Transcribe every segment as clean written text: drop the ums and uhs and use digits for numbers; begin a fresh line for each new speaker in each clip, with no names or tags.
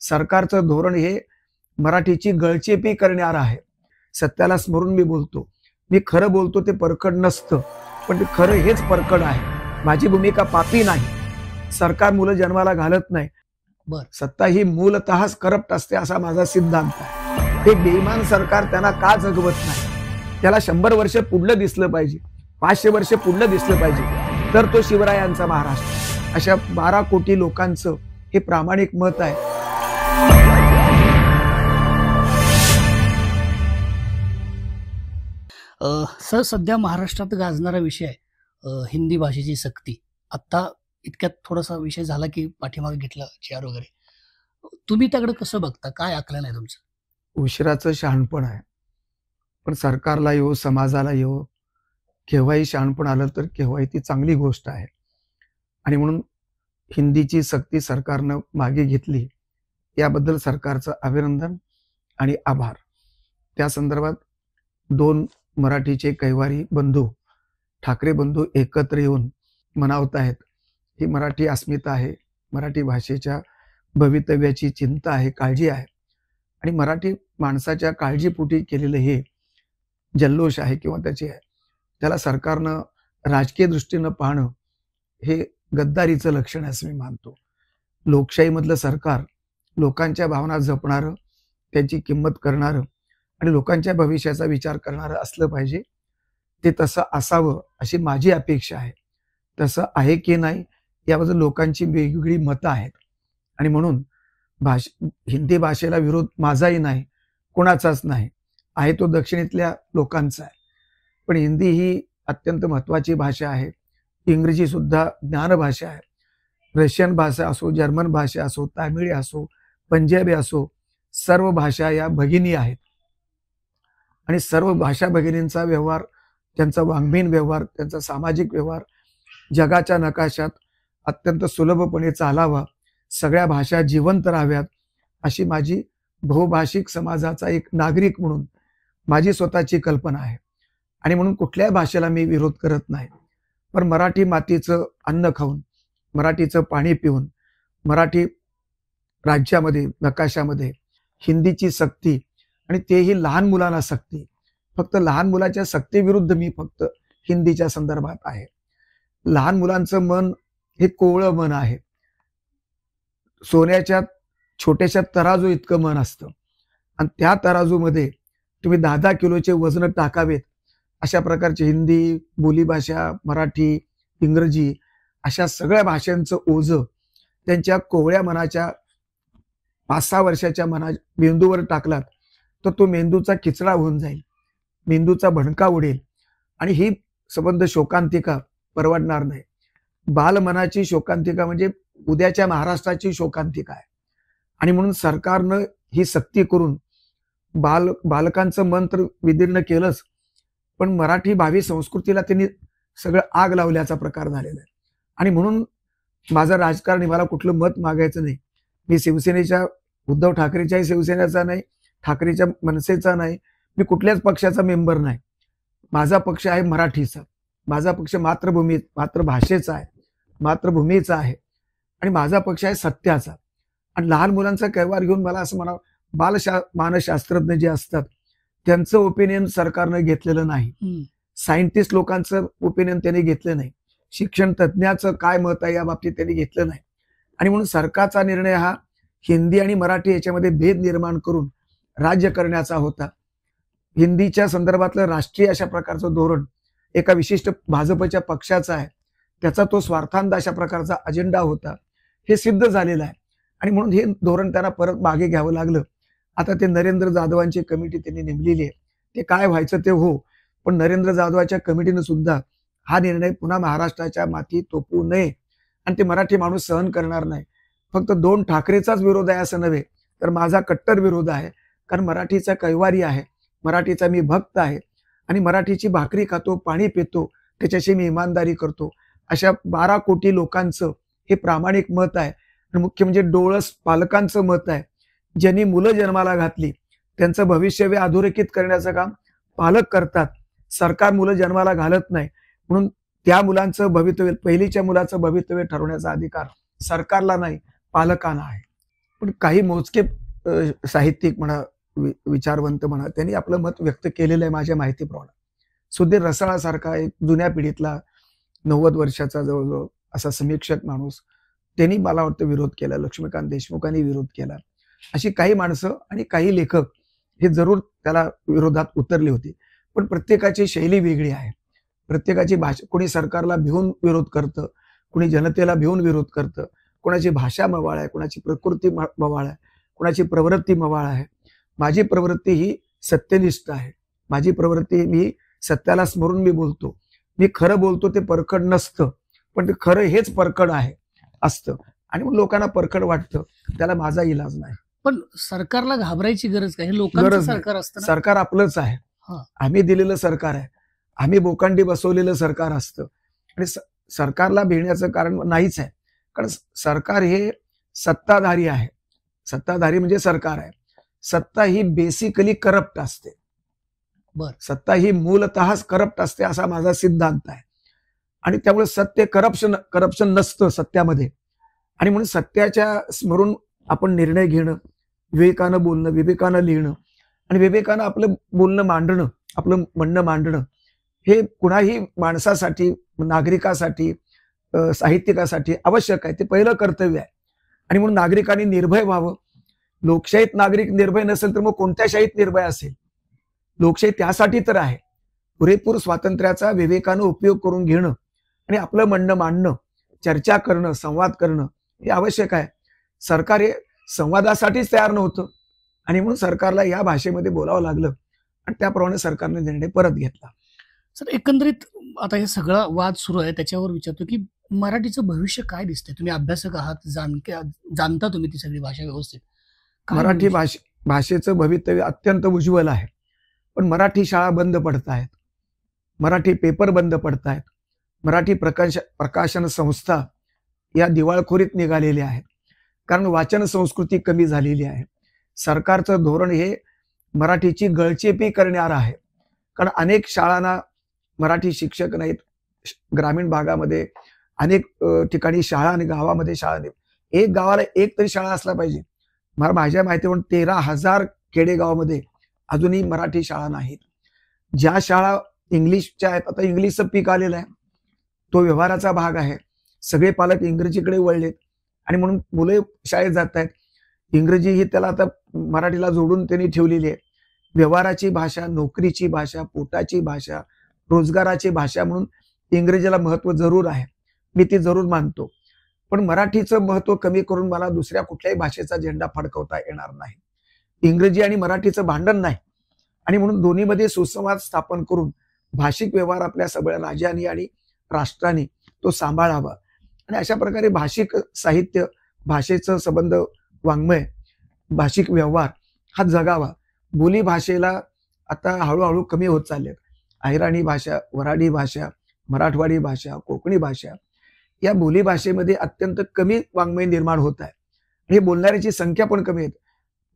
सरकारचं धोरण हे मराठीची गळचेपी करणार आहे. सत्याला स्मरून मी बोलतो. मी खरं बोलतो ते परखड नसतं, पण ते खरं हेच परखड आहे. माझी भूमिका पापी नाही. सरकार मुलं जन्माला घालत नाही. सत्ता ही मूलतःच करप्ट असते असा माझा सिद्धांत आहे. हे बेईमान सरकार त्यांना का जगवत नाही? त्याला 100 वर्ष पुढलं दिसलं पाहिजे, 500 वर्ष पुढलं दिसलं पाहिजे, तर तो शिवरायांचा महाराष्ट्र. अशा 12 कोटी लोकांचं हे प्रामाणिक मत आहे.
सर, सध्या महाराष्ट्रात गाजणारा विषय आहे हिंदी भाषेची सक्ती. आता इतक्यात थोडासा विषय झाला की पाठीमागे घेतला चेअर वगैरे. तुम्ही त्याकडे कसं बघता? काय आकलन आहे तुमचं?
उशिराचं शहाणपण आहे, पण सरकारला येऊ, समाजाला येऊ, केव्हाही शहाणपण आलं तर केव्हाही ती चांगली गोष्ट आहे. आणि म्हणून हिंदीची सक्ती सरकारनं मागे घेतली, याबद्दल सरकारचं अभिनंदन आणि आभार. त्या संदर्भात 2 मराठीचे कैवारी बंधू, ठाकरे बंधू एकत्र येऊन मनावत आहेत. ही मराठी अस्मिता आहे, मराठी भाषेच्या भवितव्याची चिंता आहे, काळजी आहे. आणि मराठी माणसाच्या काळजीपोटी केलेलं हे जल्लोष आहे किंवा त्याला सरकारनं राजकीय दृष्टीनं पाहणं हे गद्दारीचं लक्षण आहे असं मी मानतो. लोकशाहीमधलं सरकार लोकांच्या भावना जपणारं, त्यांची किंमत करणारं आणि लोकांच्या भविष्याचा विचार करणारं असलं पाहिजे. ते तसं असावं अशी माझी अपेक्षा आहे. तसं आहे की नाही याबद्दल लोकांची वेगवेगळी मतं आहेत. आणि म्हणून हिंदी भाषेला विरोध माझाही नाही, कोणाचाच नाही. आहे तो दक्षिणेतल्या लोकांचा आहे. पण हिंदी ही अत्यंत महत्त्वाची भाषा आहे. इंग्रजी सुद्धा ज्ञानभाषा आहे. रशियन भाषा असो, जर्मन भाषा असो, तामिळी असो, पंजाबी असो, सर्व भाषा या भगिनी आहेत. आणि सर्व भाषा भगिनींचा व्यवहार, त्यांचा वाङ्मयीन व्यवहार, त्यांचा सामाजिक व्यवहार जगाच्या नकाशात अत्यंत सुलभपणे चालावा. सगळ्या भाषा जिवंत राहाव्यात अशी माझी बहुभाषिक समाजाचा एक नागरिक म्हणून माझी स्वतःची कल्पना आहे. आणि म्हणून कुठल्याही भाषेला मी विरोध करत नाही. पण मराठी मातीचं अन्न खाऊन, मराठीचं पाणी पिऊन, मराठी राज्यामध्ये नकाशामध्ये हिंदीची सक्ती, आणि तेही लहान मुलांना सक्ती, फक्त लहान मुलाच्या सक्तीविरुद्ध मी फक्त हिंदीच्या संदर्भात आहे. लहान मुलांचं मन हे कोवळं मन आहे. सोन्याच्या छोट्याशा तराजू इतकं मन असतं. आणि त्या तराजूमध्ये तुम्ही 10-10 किलोचे वजन टाकावेत अशा प्रकारची हिंदी, बोलीभाषा, मराठी, इंग्रजी अशा सगळ्या भाषांचं ओझं त्यांच्या कोवळ्या मनाच्या 5-6 वर्षाच्या मेंदूवर टाकलात तर तो मेंदूचा खिचडा होऊन जाईल, मेंदूचा भणका उडेल. आणि ही संबंध शोकांतिका परवडणार नाही. बालमनाची शोकांतिका म्हणजे उद्याच्या महाराष्ट्राची शोकांतिका आहे. आणि म्हणून सरकारनं ही सक्ती करून बालकांचं मन तर विदीर्ण केलंच, पण मराठी भावी संस्कृतीला त्यांनी सगळं आग लावल्याचा प्रकार झालेला आहे. आणि म्हणून माझं राजकारणी, मला कुठलं मत मागायचं नाही. मी शिवसेनेच्या, उद्धव ठाकरेच्याही शिवसेनेचा नाही, ठाकरेच्या मनसेचा नाही, मी कुठल्याच पक्षाचा मेंबर नाही. माझा पक्ष आहे मराठीचा. माझा पक्ष मातृभाषेचा आहे, मातृभूमीचा आहे. आणि माझा पक्ष आहे सत्याचा. आणि लहान मुलांचा कैवार घेऊन मला असं म्हणावं, मानसशास्त्रज्ञ जे असतात त्यांचं ओपिनियन सरकारनं घेतलेलं नाही. सायंटिस्ट लोकांचं ओपिनियन त्यांनी घेतलं नाही. शिक्षण तज्ज्ञाचं काय मत आहे या बाबतीत त्यांनी घेतलं नाही. आणि म्हणून सरकारचा निर्णय हा हिंदी आणि मराठी याच्यामध्ये भेद निर्माण करून राज्य करण्याचा होता. हिंदीच्या संदर्भातलं राष्ट्रीय अशा प्रकारचं धोरण एका विशिष्ट भाजपच्या पक्षाचा आहे, त्याचा तो स्वार्थांध अशा प्रकारचा अजेंडा होता. हे सिद्ध झालेलं आहे. आणि म्हणून हे धोरण त्यांना परत मागे घ्यावं लागलं. आता ते नरेंद्र जाधवांची कमिटी त्यांनी नेमलेली आहे. ते काय व्हायचं ते हो, पण नरेंद्र जाधवाच्या कमिटीनं सुद्धा हा निर्णय पुन्हा महाराष्ट्राच्या मातीत थोपवू नये. आणि ते मराठी माणूस सहन करणार नाही. फक्त 2 ठाकरेचाच विरोध आहे असं नव्हे, तर माझा कट्टर विरोध आहे. कारण मराठीचा कैवारी आहे, मराठीचा मी भक्त आहे. आणि मराठीची भाकरी खातो, पाणी पितो, त्याच्याशी मी इमानदारी करतो. अशा 12 कोटी लोकांचं हे प्रामाणिक मत आहे. आणि मुख्य म्हणजे डोळस पालकांचं मत आहे. ज्यांनी मुलं जन्माला घातली त्यांचं भविष्यवे अधोरेखित करण्याचं काम पालक करतात. सरकार मुलं जन्माला घालत नाही. म्हणून त्या मुलांचं भवितव्य, पहिलीच्या मुलाचं भवितव्य ठरवण्याचा अधिकार सरकारला नाही, पालकांना आहे. पण काही मोजके साहित्यिक म्हणा, विचारवंत म्हणा, त्यांनी आपलं मत व्यक्त केलेलं आहे माझ्या माहितीप्रमाणे. सुधीर रसाळासारखा एक जुन्या पिढीतला 90 वर्षाचा जवळजवळ असा समीक्षक माणूस, त्यांनी मला वाटतं विरोध केला. लक्ष्मीकांत देशमुखांनी विरोध केला. अशी काही माणसं आणि काही लेखक हे जरूर त्याला विरोधात उतरली होती. पण प्रत्येकाची शैली वेगळी आहे. प्रत्येकाची भाषा, कोणी सरकारला भिवून विरोध करतं, कोणी जनतेला भिवून विरोध करतं, कोणाची भाषा मवाळ आहे, कोणाची प्रकृती मवाळ आहे, कोणाची प्रवृत्ती मवाळ आहे. माझी प्रवृत्ती ही सत्यनिष्ठ आहे. माझी प्रवृत्ती, मी सत्याला स्मरून मी बोलतो. मी खरं बोलतो, ते परखड नसतं, पण ते खरं हेच परखड आहे असतं. आणि मग लोकांना परखड वाटतं, त्याला माझा इलाज नाही.
पण सरकारला घाबरायची गरज काय? हे लोकांचं
गरज नाही.
सरकार असतं ना.
सरकार आपलंच आहे.
हा.
आम्ही दिलेलं सरकार आहे. आम्ही बोकांडी बसवलेलं सरकार असतं. आणि सरकारला भिण्याचं कारण नाहीच आहे. कारण सरकार हे सत्ताधारी आहे. सत्ताधारी म्हणजे सरकार आहे. सत्ता ही बेसिकली करप्ट असते.
बर.
सत्ता ही मूलतःच करप्ट असते, असा माझा सिद्धांत आहे. आणि त्यामुळे सत्य करप्शन नसतं सत्यामध्ये. आणि म्हणून सत्याच्या स्मरून आपण निर्णय घेणं, विवेकानं बोलणं, विवेकानं लिहिणं आणि विवेकानं आपलं बोलणं मांडणं, आपलं म्हणणं मांडणं, हे कुणाही माणसासाठी, नागरिकासाठी, साहित्यिकासाठी आवश्यक आहे. ते पहिलं कर्तव्य आहे. आणि म्हणून नागरिकांनी निर्भय व्हावं. लोकशाहीत नागरिक निर्भय नसेल तर मग कोणत्या शाहीत निर्भय असेल? लोकशाही त्यासाठी तर आहे. पुरेपूर स्वातंत्र्याचा विवेकानं उपयोग करून घेणं आणि आपलं म्हणणं मांडणं, चर्चा करणं, संवाद करणं हे आवश्यक आहे. सरकार हे संवादासाठीच तयार नव्हतं. आणि म्हणून सरकारला या भाषेमध्ये बोलावं लागलं आणि त्याप्रमाणे सरकारने निर्णय परत घेतला.
सर, एकंदरीत आता हे सगळा वाद सुरू आहे, त्याच्यावर विचारतो की मराठीचं भविष्य काय दिसतंय? तुम्ही अभ्यासक आहात, जाणता तुम्ही ती सगळी भाषा व्यवस्थित.
मराठी भाषेचं भवितव्य अत्यंत उज्ज्वल आहे. पण मराठी शाळा बंद पडत आहेत. मराठी पेपर बंद पडत आहेत. मराठी प्रकाशन संस्था या दिवाळखोरीत निघालेल्या आहेत. कारण वाचन संस्कृती कमी झालेली आहे. सरकारचं धोरण हे मराठीची गळचेपी करणारं आहे. कारण अनेक शाळांना मराठी शिक्षक नाहीत. ग्रामीण भागामध्ये अनेक ठिकाणी शाळा आणि गावामध्ये शाळा नाहीत. एक गावाला एक तरी शाळा असला पाहिजे. माझ्या माहितीवरून 13,000 खेडेगावामध्ये अजूनही मराठी शाळा नाहीत. ज्या शाळा इंग्लिशच्या आहेत, आता इंग्लिशचं पीक आलेलं आहे, तो व्यवहाराचा भाग आहे. सगळे पालक इंग्रजीकडे वळलेत आणि म्हणून मुले शाळेत जात आहेत. इंग्रजी ही त्याला आता मराठीला जोडून त्यांनी ठेवलेली आहे. व्यवहाराची भाषा, नोकरीची भाषा, पोटाची भाषा, रोजगाराची भाषा म्हणून इंग्रजीला महत्व जरूर आहे. मी ती जरूर मानतो. पण मराठीचं महत्व कमी करून मला दुसऱ्या कुठल्याही भाषेचा झेंडा फडकवता येणार नाही. इंग्रजी आणि मराठीचं भांडण नाही. आणि म्हणून दोन्हीमध्ये सुसंवाद स्थापन करून भाषिक व्यवहार आपल्या सगळ्या राज्यांनी आणि राष्ट्रांनी तो सांभाळावा. आणि अशा प्रकारे भाषिक साहित्य, भाषेचं संबंध, वाङ्मय, भाषिक व्यवहार हा जगावा. बोली भाषेला आता हळूहळू कमी होत चाललेत. अहिराणी भाषा, वऱ्हाडी भाषा, मराठवाडी भाषा, कोकणी भाषा या बोली भाषेमध्ये अत्यंत कमी वाङ्मय निर्माण होत आहे. हे बोलणाऱ्याची संख्या पण कमी आहे.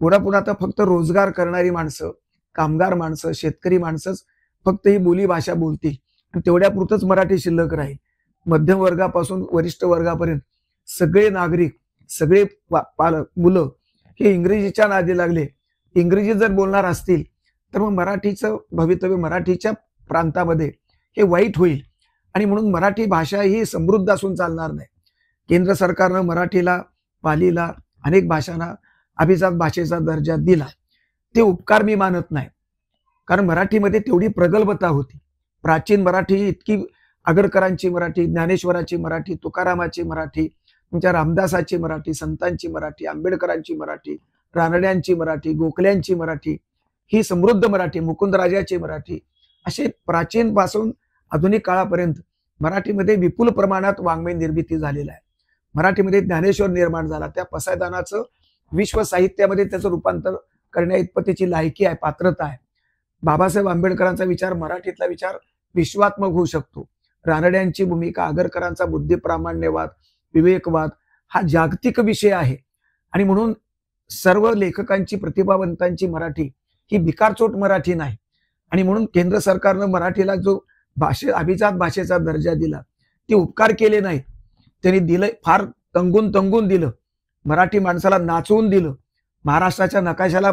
पुन्हा आता फक्त रोजगार करणारी माणसं, कामगार माणसं, शेतकरी माणसंच फक्त ही बोली भाषा बोलतील आणि तेवढ्यापुरतंच मराठी शिल्लक राहील. मध्यम वर्गापासून वरिष्ठ वर्गापर्यंत सगळे नागरिक, सगळे पालक, मुलं हे इंग्रजीच्या नादी लागले. इंग्रजी जर बोलणार असतील तर मग मराठीचं भवितव्य मराठीच्या प्रांतामध्ये हे वाईट होईल. आणि म्हणून मराठी भाषा ही समृद्ध असून चालणार नाही. केंद्र सरकारनं मराठीला, पालीला, अनेक भाषांना अभिजात भाषेचा दर्जा दिला. ते उपकार मी मानत नाही. कारण मराठीमध्ये तेवढी प्रगल्भता होती. प्राचीन मराठी इतकी, आगरकरांची मराठी, ज्ञानेश्वराची मराठी, तुकारामाची मराठी, तुमच्या रामदासाची मराठी, संतांची मराठी, आंबेडकरांची मराठी, रानड्यांची मराठी, गोखल्यांची मराठी, ही समृद्ध मराठी, मुकुंदराजाची मराठी, असे प्राचीन पासून आधुनिक काळापर्यंत मराठीमध्ये विपुल प्रमाणात वाङ्मय निर्मिती झालेला आहे. मराठीमध्ये ज्ञानेश्वर निर्माण झाला. त्या पसायदानाचं विश्व साहित्यामध्ये त्याचं रूपांतर करण्या इतपतीची लायकी आहे, पात्रता आहे. बाबासाहेब आंबेडकरांचा विचार, मराठीतला विचार विश्वात्मक होऊ शकतो. रानड्यांची भूमिका, आगरकरांचा बुद्धिप्रामाण्यवाद, विवेकवाद हा जागतिक विषय आहे. आणि म्हणून सर्व लेखकांची, प्रतिभावंतांची मराठी ही भिकारचोट मराठी नाही. आणि म्हणून केंद्र सरकारनं मराठीला जो अभिजात भाषेचा दर्जा दिला, ते उपकार केले नाहीत. त्यांनी दिलं, फार तंगून दिलं. मराठी माणसाला नाचवून दिलं. महाराष्ट्राच्या नकाशाला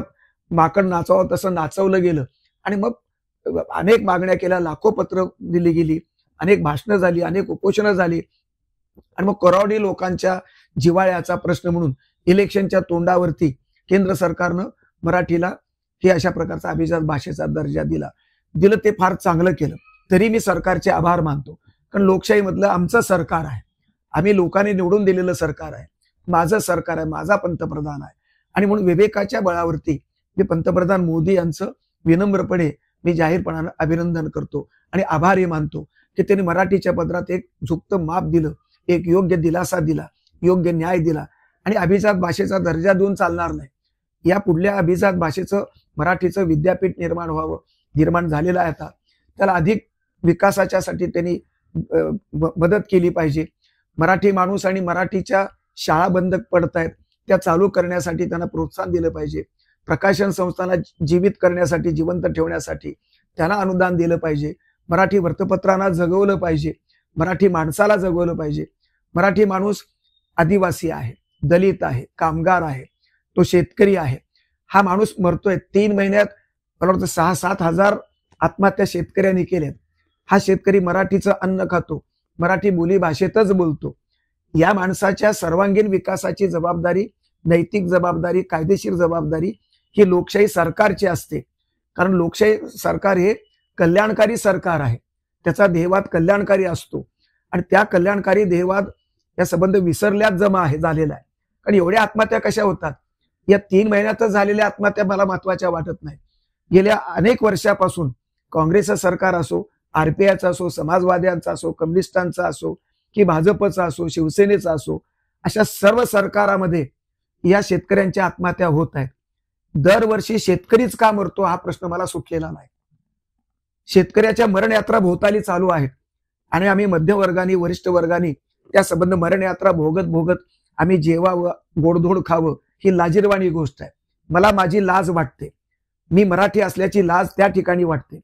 माकड नाचावं तसं नाचवलं गेलं आणि मग अनेक मागण्या केल्या, लाखो पत्र दिली गेली, अनेक भाषणं झाली, अनेक उपोषणं झाली आणि मग करोडी लोकांच्या जिव्हाळ्याचा प्रश्न म्हणून इलेक्शनच्या तोंडावरती केंद्र सरकारनं मराठीला हे अशा प्रकारचा अभिजात भाषेचा दर्जा दिलं. ते फार चांगलं केलं. तरी मी सरकारचे आभार मानतो, कारण लोकशाहीमधलं आमचं सरकार आहे, आम्ही लोकांनी निवडून दिलेलं सरकार आहे, माझं सरकार आहे, माझा पंतप्रधान आहे आणि म्हणून विवेकाच्या बळावरती मी पंतप्रधान मोदी यांचं विनम्रपणे मी जाहीरपणानं अभिनंदन करतो आणि आभारही मानतो की त्यांनी मराठीच्या पदरात एक झुकतं माप दिलं, एक योग्य दिलासा दिला, योग्य न्याय दिला आणि अभिजात भाषेचा दर्जा देऊन चालणार नाही. या पुढल्या अभिजात भाषेचं मराठीचं विद्यापीठ निर्माण झालेलं आहे. आता त्याला अधिक विकासाच्यासाठी त्यांनी मदत केली पाहिजे. मराठी माणूस आणि मराठीच्या शाळा बंद पडत आहेत, त्या चालू करण्यासाठी त्यांना प्रोत्साहन दिलं पाहिजे. प्रकाशन संस्थांना जीवित करण्यासाठी, जिवंत ठेवण्यासाठी त्यांना अनुदान दिलं पाहिजे. मराठी वृत्तपत्रांना जगवलं पाहिजे, मराठी माणसाला जगवलं पाहिजे. मराठी माणूस आदिवासी आहे, दलित आहे, कामगार आहे, तो शेतकरी आहे. हा माणूस मरतोय. 3 महिन्यात मला वाटतं 6-7 हजार आत्महत्या शेतकऱ्यांनी केल्यात. हा शेतकरी मराठीचं अन्न खातो, मराठी बोली भाषेतच बोलतो. या माणसाच्या सर्वांगीण विकासाची जबाबदारी, नैतिक जबाबदारी, कायदेशीर जबाबदारी ही लोकशाही सरकारची असते. कारण लोकशाही सरकार हे कल्याणकारी सरकार आहे, त्याचा ध्येयवाद कल्याणकारी असतो आणि त्या कल्याणकारी ध्येयवाद या संबंध विसरल्यात झालेला आहे. कारण एवढ्या आत्महत्या कशा होतात? या 3 महिन्यातच झालेल्या आत्महत्या मला महत्वाच्या वाटत नाही. गेल्या अनेक वर्षापासून काँग्रेसचं सरकार असो, आरपीआयचा असो, समाजवाद्यांचा असो, कम्युनिस्टांचा असो की भाजपचा असो, शिवसेनेचा असो, अशा सर्व सरकारामध्ये या शेतकऱ्यांच्या आत्महत्या होत आहेत. दरवर्षी शेतकरीच का मरतो हा प्रश्न मला सुटलेला नाही. शेतकऱ्याच्या मरण यात्रा भोवताली चालू आहेत आणि आम्ही मध्यमवर्गानी, वरिष्ठ वर्गानी त्या संबंध मरण यात्रा भोगत आम्ही जेवावं, गोडधोड खावं ही लाजिरवाणी गोष्ट आहे. मला माझी लाज वाटते. मी मराठी असल्याची लाज त्या ठिकाणी वाटते.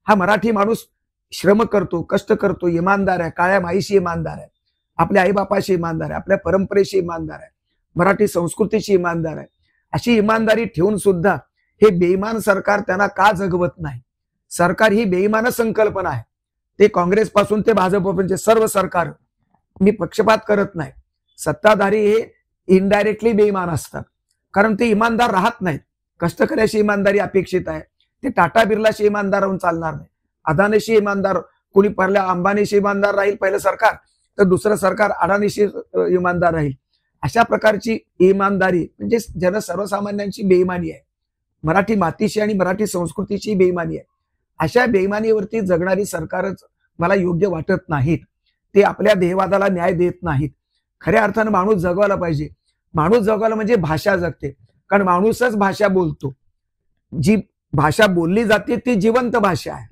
हा मराठी माणूस श्रम करतो, कष्ट करतो, इमानदार आहे, काळ्या माईशी इमानदार आहे, आपल्या आईबापाशी इमानदार आहे, आपल्या परंपरेशी इमानदार आहे, मराठी संस्कृतीशी इमानदार आहे. अशी इमानदारी ठेवून सुद्धा हे बेईमान सरकार त्यांना का जगवत नाही? सरकार ही बेईमान संकल्पना आहे. ते काँग्रेसपासून ते भाजपपर्यंतचे सर्व सरकार, मी पक्षपात करत नाही, सत्ताधारी हे इनडायरेक्टली बेईमान असतात, कारण ते इमानदार राहत नाहीत. कष्टकऱ्याशी इमानदारी अपेक्षित आहे. ते टाटा बिर्लाशी इमानदार राहून चालणार नाही. अदानीशी इमानदार, कोणी पहिल्या अंबानीशी इमानदार राहील पहिलं सरकार, तर दुसरं सरकार अडानीशी इमानदार राहील. अशा प्रकारची इमानदारी म्हणजे सर्वसामान्यांची बेईमानी आहे. मराठी मातीशी आणि मराठी संस्कृतीची बेईमानी आहे. अशा बेईमानीवरती जगणारी सरकारच मला योग्य वाटत नाहीत. ते आपल्या ध्येयवादाला न्याय देत नाहीत. खऱ्या अर्थानं माणूस जगवायला पाहिजे. माणूस जगवायला म्हणजे भाषा जगते, कारण माणूसच भाषा बोलतो. जी भाषा बोलली जाते ती जिवंत भाषा आहे.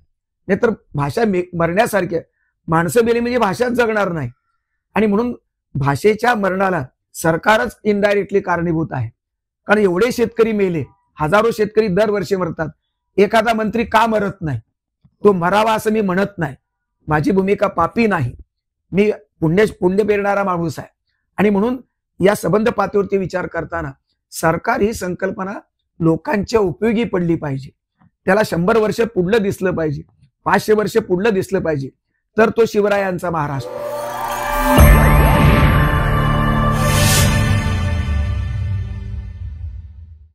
नाहीतर भाषा मरण्यासारखी आहे. माणसं मेली म्हणजे भाषाच जगणार नाही. आणि म्हणून भाषेच्या मरणाला सरकारच इनडायरेक्टली कारणीभूत आहे. कारण एवढे शेतकरी मेले, हजारो शेतकरी दरवर्षी मरतात. एखादा मंत्री का मरत नाही? तो मरावा असं मी म्हणत नाही. माझी भूमिका पापी नाही. मी पुण्य पेरणारा माणूस आहे. आणि म्हणून या संबंध पातळीवरती विचार करताना सरकार ही संकल्पना लोकांच्या उपयोगी पडली पाहिजे. त्याला 100 वर्ष पुढलं दिसलं पाहिजे, 500 वर्ष पुढलं दिसलं पाहिजे, तर तो शिवरायांचा महाराष्ट्र.